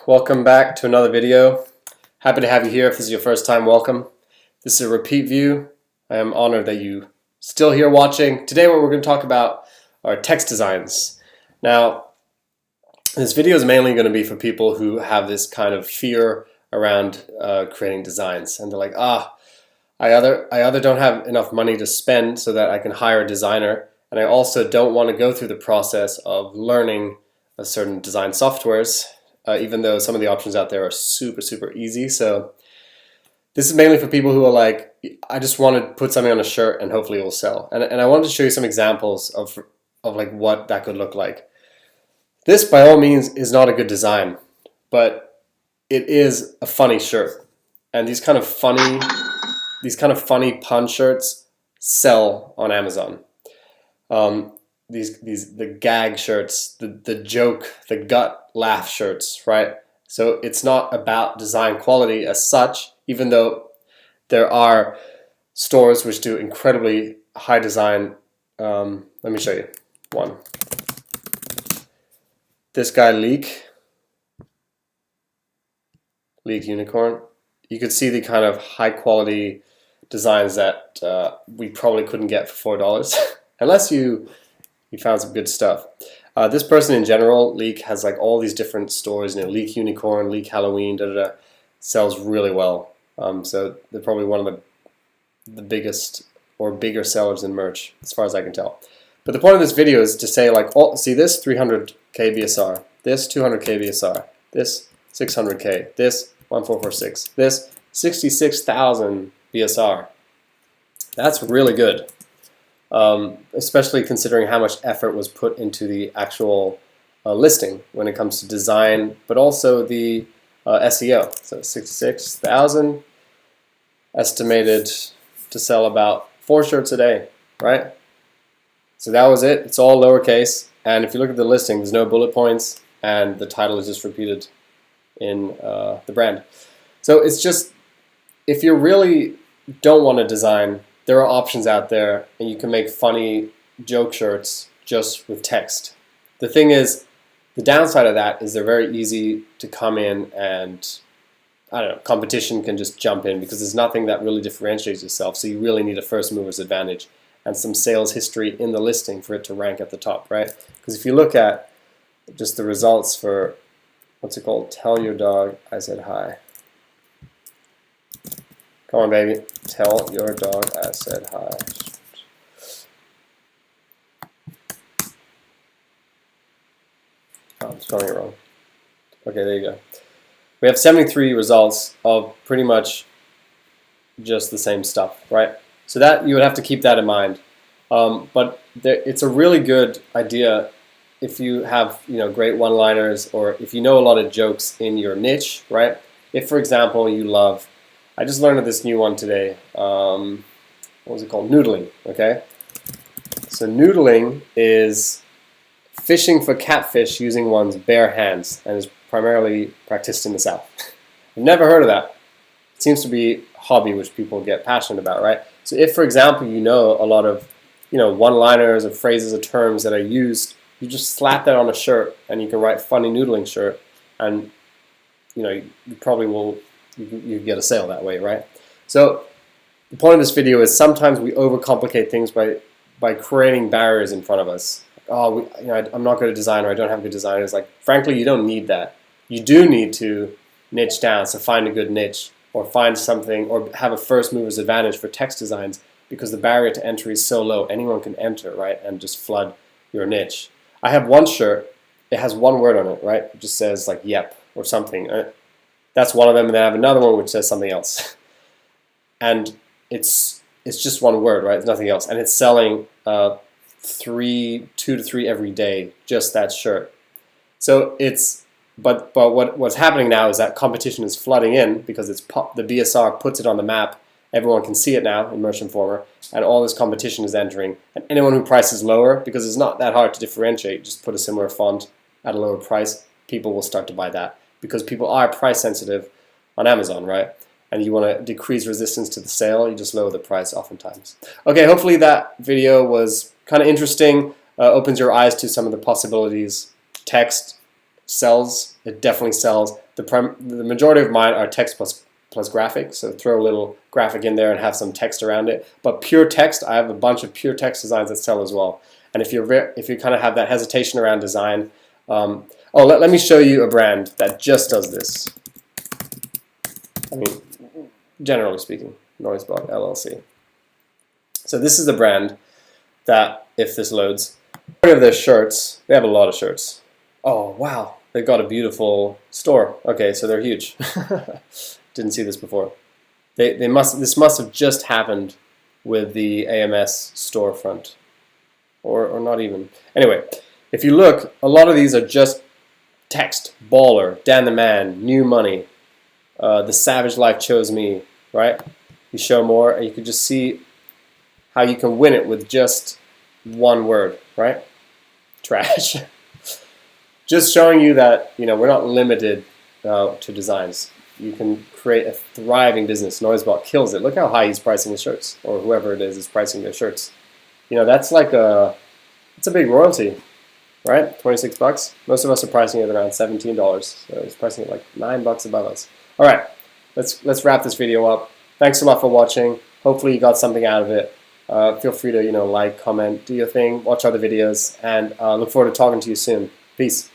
welcome back to another video. Happy to have you here. If this is your first time, welcome. This is a repeat view. I am honored that you still here watching. Today what we're going to talk about are text designs. Now, this video is mainly going to be for people who have this kind of fear around creating designs, and they're like, I either don't have enough money to spend so that I can hire a designer, and I also don't want to go through the process of learning a certain design softwares, even though some of the options out there are super easy. So this is mainly for people who are like, I just want to put something on a shirt and hopefully it will sell. And I wanted to show you some examples of like what that could look like. This by all means is not a good design, but it is a funny shirt. And these kind of funny pun shirts sell on Amazon. The gag shirts, the joke, the gut laugh shirts, right? So it's not about design quality as such, even though there are stores which do incredibly high design. Let me show you one. This guy, Leek Unicorn. You could see the kind of high quality designs that we probably couldn't get for $4 unless you found some good stuff. This person in general, Leek, has like all these different stores, Leek Unicorn, Leek Halloween, sells really well. So they're probably one of the biggest or bigger sellers in merch, as far as I can tell. But the point of this video is to say, like, see this 300K BSR, this 200K BSR, this 600K, this 1446, this 66,000 BSR. That's really good. Especially considering how much effort was put into the actual listing when it comes to design, but also the SEO. So 66,000 estimated to sell about 4 shirts a day, right? So that was it. It's all lowercase, and if you look at the listing, there's no bullet points, and the title is just repeated in the brand. So it's just, if you really don't want to design, there are options out there, and you can make funny joke shirts just with text. The thing is, the downside of that is they're very easy to come in and, I don't know, competition can just jump in because there's nothing that really differentiates yourself, so you really need a first mover's advantage and some sales history in the listing for it to rank at the top, right? Because if you look at just the results for, what's it called? Tell your dog I said hi. Come on, baby. Tell your dog I said hi. Oh, I'm spelling it wrong. Okay, there you go. We have 73 results of pretty much just the same stuff, right? So that you would have to keep that in mind. But it's a really good idea if you have great one-liners, or if you know a lot of jokes in your niche, right? If, for example, you love, I just learned of this new one today. What was it called? Noodling, okay? So noodling is fishing for catfish using one's bare hands, and is primarily practiced in the South. I've never heard of that. It seems to be a hobby which people get passionate about, right? So if, for example, you know a lot of one-liners or phrases or terms that are used, you just slap that on a shirt, and you can write funny noodling shirt, and you probably will. You get a sale that way, right? So the point of this video is sometimes we overcomplicate things by creating barriers in front of us. Oh, I'm not good at design, or I don't have good designers. Like, frankly, you don't need that. You do need to niche down, so find a good niche, or find something, or have a first mover's advantage for text designs, because the barrier to entry is so low. Anyone can enter, right, and just flood your niche. I have one shirt. It has one word on it, right? It just says like "yep" or something. That's one of them, and then I have another one which says something else. And it's just one word, right? It's nothing else. And it's selling 2 to 3 every day, just that shirt. So it's, but what's happening now is that competition is flooding in because the BSR puts it on the map. Everyone can see it now in Merch Informer, and all this competition is entering. And anyone who prices lower, because it's not that hard to differentiate, just put a similar font at a lower price, people will start to buy that. Because people are price sensitive on Amazon, right? And you want to decrease resistance to the sale, you just lower the price oftentimes. Okay, hopefully that video was kind of interesting, opens your eyes to some of the possibilities. Text sells. It definitely sells. The majority of mine are text plus graphic, so throw a little graphic in there and have some text around it. But pure text, I have a bunch of pure text designs that sell as well. And if you kind of have that hesitation around design, let me show you a brand that just does this. I mean, generally speaking, Noisebot LLC. So this is the brand that, if this loads, part of their shirts, they have a lot of shirts. Oh, wow, they've got a beautiful store. Okay, so they're huge. Didn't see this before. This must have just happened with the AMS storefront, or not even. Anyway, if you look, a lot of these are just text. Baller, Dan the Man, New Money, The Savage Life Chose Me, right? You show more, and you can just see how you can win it with just one word, right? Trash. Just showing you that, we're not limited to designs. You can create a thriving business. Noisebot kills it. Look how high he's pricing his shirts, or whoever it is pricing their shirts. That's like it's a big royalty, right? 26 bucks. Most of us are pricing it around $17, so he's pricing it like $9 above us. All right, let's wrap this video up. Thanks a lot for watching. Hopefully you got something out of it. Feel free to like, comment, do your thing, watch other videos, and look forward to talking to you soon. Peace.